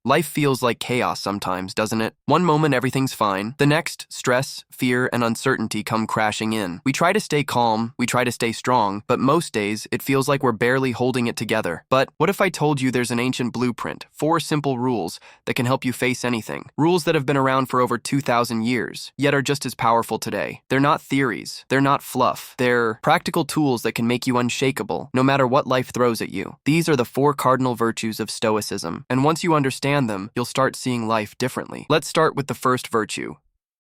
Life feels like chaos sometimes, doesn't it? One moment everything's fine. The next, stress, fear, and uncertainty come crashing in. We try to stay calm, we try to stay strong, but most days it feels like we're barely holding it together. But what if I told you there's an ancient blueprint, 4 simple rules that can help you face anything? Rules that have been around for over 2,000 years, yet are just as powerful today. They're not theories, they're not fluff. They're practical tools that can make you unshakable, no matter what life throws at you. These are the 4 cardinal virtues of Stoicism, and once you understand them, you'll start seeing life differently. Let's start with the first virtue: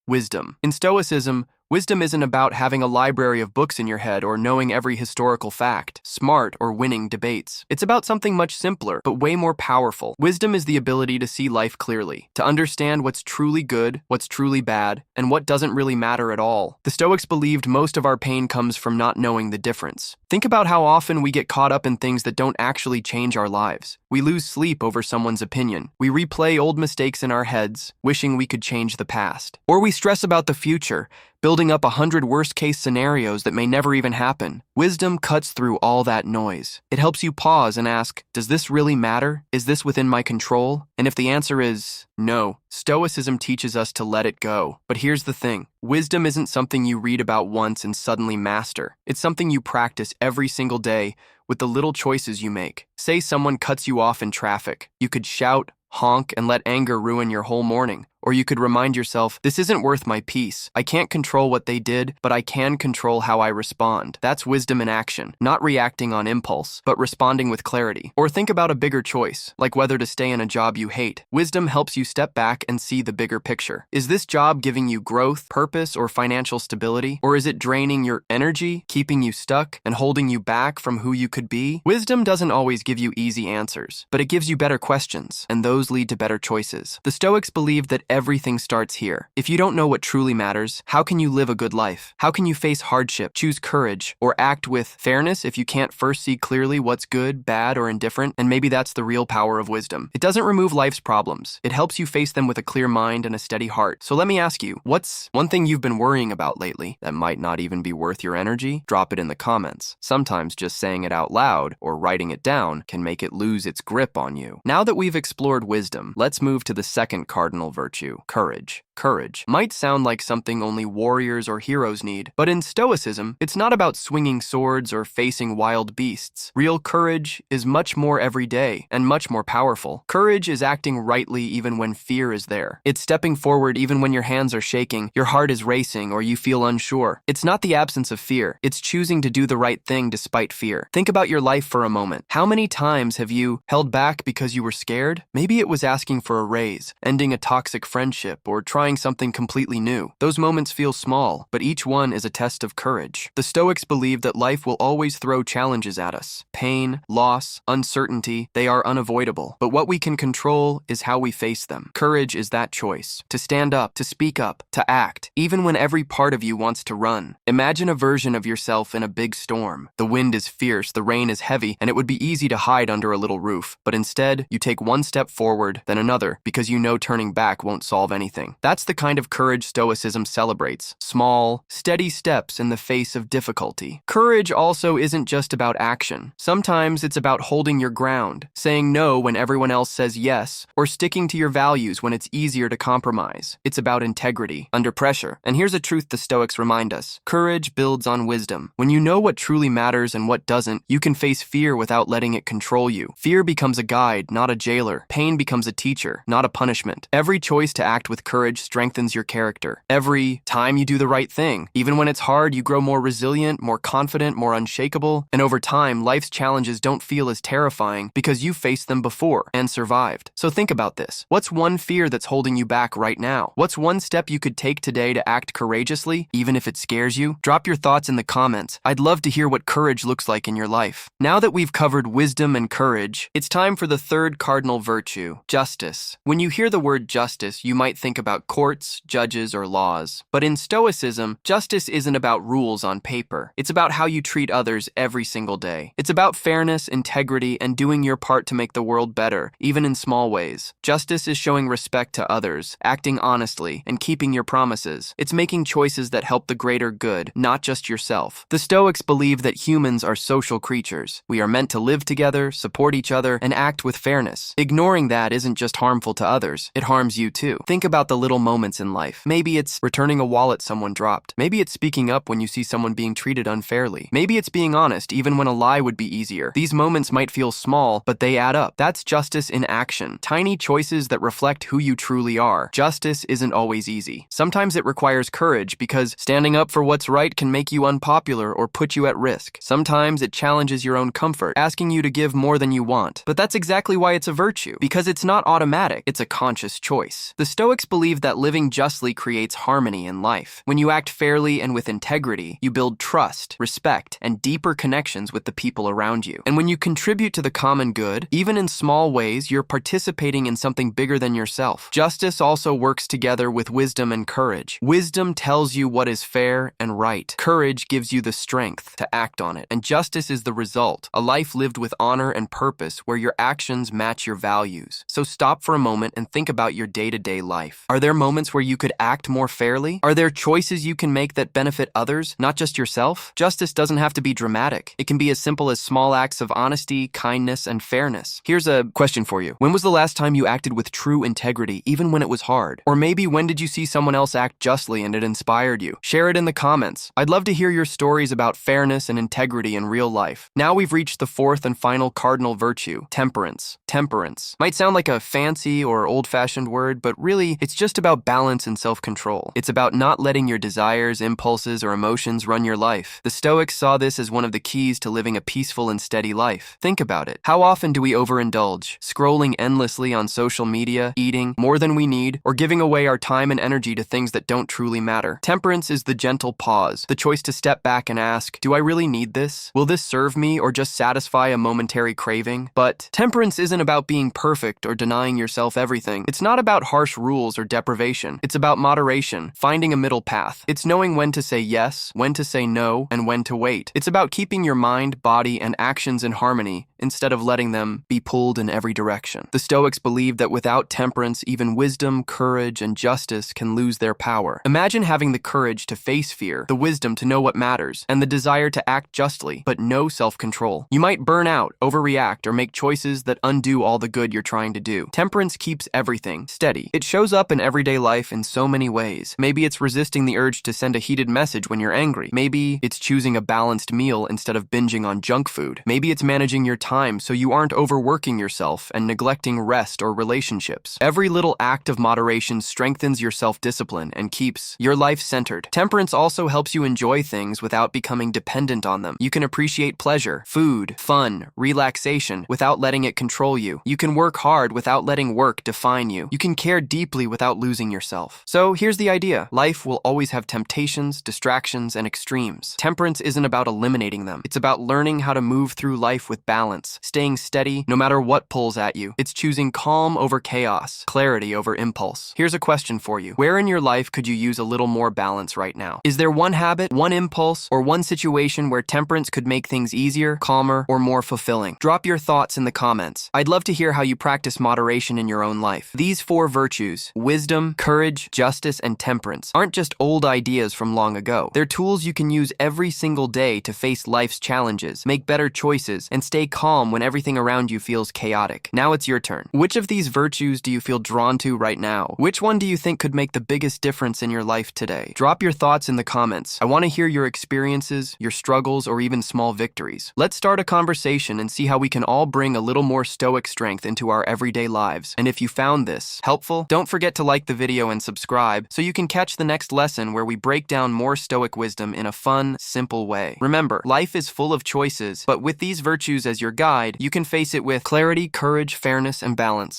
wisdom. In Stoicism, wisdom isn't about having a library of books in your head or knowing every historical fact, smart, or winning debates. It's about something much simpler, but way more powerful. Wisdom is the ability to see life clearly, to understand what's truly good, what's truly bad, and what doesn't really matter at all. The Stoics believed most of our pain comes from not knowing the difference. Think about how often we get caught up in things that don't actually change our lives. We lose sleep over someone's opinion. We replay old mistakes in our heads, wishing we could change the past. Or we stress about the future, building up 100 worst-case scenarios that may never even happen. Wisdom cuts through all that noise. It helps you pause and ask, does this really matter? Is this within my control? And if the answer is no, Stoicism teaches us to let it go. But here's the thing. Wisdom isn't something you read about once and suddenly master. It's something you practice every single day with the little choices you make. Say someone cuts you off in traffic. You could shout, honk, and let anger ruin your whole morning. Or you could remind yourself, this isn't worth my peace. I can't control what they did, but I can control how I respond. That's wisdom in action, not reacting on impulse, but responding with clarity. Or think about a bigger choice, like whether to stay in a job you hate. Wisdom helps you step back and see the bigger picture. Is this job giving you growth, purpose, or financial stability? Or is it draining your energy, keeping you stuck, and holding you back from who you could be? Wisdom doesn't always give you easy answers, but it gives you better questions, and those lead to better choices. The Stoics believed that everything starts here. If you don't know what truly matters, how can you live a good life? How can you face hardship, choose courage, or act with fairness if you can't first see clearly what's good, bad, or indifferent? And maybe that's the real power of wisdom. It doesn't remove life's problems. It helps you face them with a clear mind and a steady heart. So let me ask you, what's one thing you've been worrying about lately that might not even be worth your energy? Drop it in the comments. Sometimes just saying it out loud or writing it down can make it lose its grip on you. Now that we've explored wisdom, let's move to the second cardinal virtue: courage. Courage might sound like something only warriors or heroes need, but in Stoicism, it's not about swinging swords or facing wild beasts. Real courage is much more everyday and much more powerful. Courage is acting rightly even when fear is there. It's stepping forward even when your hands are shaking, your heart is racing, or you feel unsure. It's not the absence of fear. It's choosing to do the right thing despite fear. Think about your life for a moment. How many times have you held back because you were scared? Maybe it was asking for a raise, ending a toxic friendship, or trying something completely new. Those moments feel small, but each one is a test of courage. The Stoics believe that life will always throw challenges at us. Pain, loss, uncertainty, they are unavoidable. But what we can control is how we face them. Courage is that choice. To stand up, to speak up, to act, even when every part of you wants to run. Imagine a version of yourself in a big storm. The wind is fierce, the rain is heavy, and it would be easy to hide under a little roof. But instead, you take one step forward, then another, because you know turning back won't solve anything. That's the kind of courage Stoicism celebrates. Small, steady steps in the face of difficulty. Courage also isn't just about action. Sometimes it's about holding your ground, saying no when everyone else says yes, or sticking to your values when it's easier to compromise. It's about integrity under pressure. And here's a truth the Stoics remind us. Courage builds on wisdom. When you know what truly matters and what doesn't, you can face fear without letting it control you. Fear becomes a guide, not a jailer. Pain becomes a teacher, not a punishment. Every choice to act with courage strengthens your character. Every time you do the right thing, even when it's hard, you grow more resilient, more confident, more unshakable. And over time, life's challenges don't feel as terrifying because you faced them before and survived. So think about this. What's one fear that's holding you back right now? What's one step you could take today to act courageously, even if it scares you? Drop your thoughts in the comments. I'd love to hear what courage looks like in your life. Now that we've covered wisdom and courage, it's time for the third cardinal virtue: justice. When you hear the word justice, you might think about courts, judges, or laws. But in Stoicism, justice isn't about rules on paper. It's about how you treat others every single day. It's about fairness, integrity, and doing your part to make the world better, even in small ways. Justice is showing respect to others, acting honestly, and keeping your promises. It's making choices that help the greater good, not just yourself. The Stoics believe that humans are social creatures. We are meant to live together, support each other, and act with fairness. Ignoring that isn't just harmful to others, it harms you too. Think about the little moments in life. Maybe it's returning a wallet someone dropped. Maybe it's speaking up when you see someone being treated unfairly. Maybe it's being honest even when a lie would be easier. These moments might feel small, but they add up. That's justice in action. Tiny choices that reflect who you truly are. Justice isn't always easy. Sometimes it requires courage because standing up for what's right can make you unpopular or put you at risk. Sometimes it challenges your own comfort, asking you to give more than you want. But that's exactly why it's a virtue, because it's not automatic, it's a conscious choice. The Stoics believe that living justly creates harmony in life. When you act fairly and with integrity, you build trust, respect, and deeper connections with the people around you. And when you contribute to the common good, even in small ways, you're participating in something bigger than yourself. Justice also works together with wisdom and courage. Wisdom tells you what is fair and right. Courage gives you the strength to act on it. And justice is the result, a life lived with honor and purpose where your actions match your values. So stop for a moment and think about your day-to-day life. Are there moments where you could act more fairly? Are there choices you can make that benefit others, not just yourself? Justice doesn't have to be dramatic. It can be as simple as small acts of honesty, kindness, and fairness. Here's a question for you. When was the last time you acted with true integrity, even when it was hard? Or maybe when did you see someone else act justly and it inspired you? Share it in the comments. I'd love to hear your stories about fairness and integrity in real life. Now we've reached the fourth and final cardinal virtue, temperance. Temperance might sound like a fancy or old-fashioned word, but really, it's just about balance and self-control. It's about not letting your desires, impulses, or emotions run your life. The Stoics saw this as one of the keys to living a peaceful and steady life. Think about it. How often do we overindulge, scrolling endlessly on social media, eating more than we need, or giving away our time and energy to things that don't truly matter? Temperance is the gentle pause, the choice to step back and ask, do I really need this? Will this serve me or just satisfy a momentary craving? But temperance isn't about being perfect or denying yourself everything. It's not about harsh rules or deprivation. It's about moderation, finding a middle path. It's knowing when to say yes, when to say no, and when to wait. It's about keeping your mind, body, and actions in harmony instead of letting them be pulled in every direction. The Stoics believe that without temperance, even wisdom, courage, and justice can lose their power. Imagine having the courage to face fear, the wisdom to know what matters, and the desire to act justly, but no self-control. You might burn out, overreact, or make choices that undo all the good you're trying to do. Temperance keeps everything steady. It shows up in everyday life in so many ways. Maybe it's resisting the urge to send a heated message when you're angry. Maybe it's choosing a balanced meal instead of binging on junk food. Maybe it's managing your time so you aren't overworking yourself and neglecting rest or relationships. Every little act of moderation strengthens your self-discipline and keeps your life centered. Temperance also helps you enjoy things without becoming dependent on them. You can appreciate pleasure, food, fun, relaxation without letting it control you. You can work hard without letting work define you. You can care deeply without losing yourself. So here's the idea. Life will always have temptations, distractions, and extremes. Temperance isn't about eliminating them. It's about learning how to move through life with balance, staying steady no matter what pulls at you. It's choosing calm over chaos, clarity over impulse. Here's a question for you. Where in your life could you use a little more balance right now? Is there one habit, one impulse, or one situation where temperance could make things easier, calmer, or more fulfilling? Drop your thoughts in the comments. I'd love to hear how you practice moderation in your own life. These four virtues, wisdom, courage, justice, and temperance, aren't just old ideas from long ago. They're tools you can use every single day to face life's challenges, make better choices, and stay calm when everything around you feels chaotic. Now it's your turn. Which of these virtues do you feel drawn to right now? Which one do you think could make the biggest difference in your life today? Drop your thoughts in the comments. I want to hear your experiences, your struggles, or even small victories. Let's start a conversation and see how we can all bring a little more Stoic strength into our everyday lives. And if you found this helpful, don't forget to like the video and subscribe so you can catch the next lesson where we break down more Stoic wisdom in a fun, simple way. Remember, life is full of choices, but with these virtues as your guide, you can face it with clarity, courage, fairness, and balance.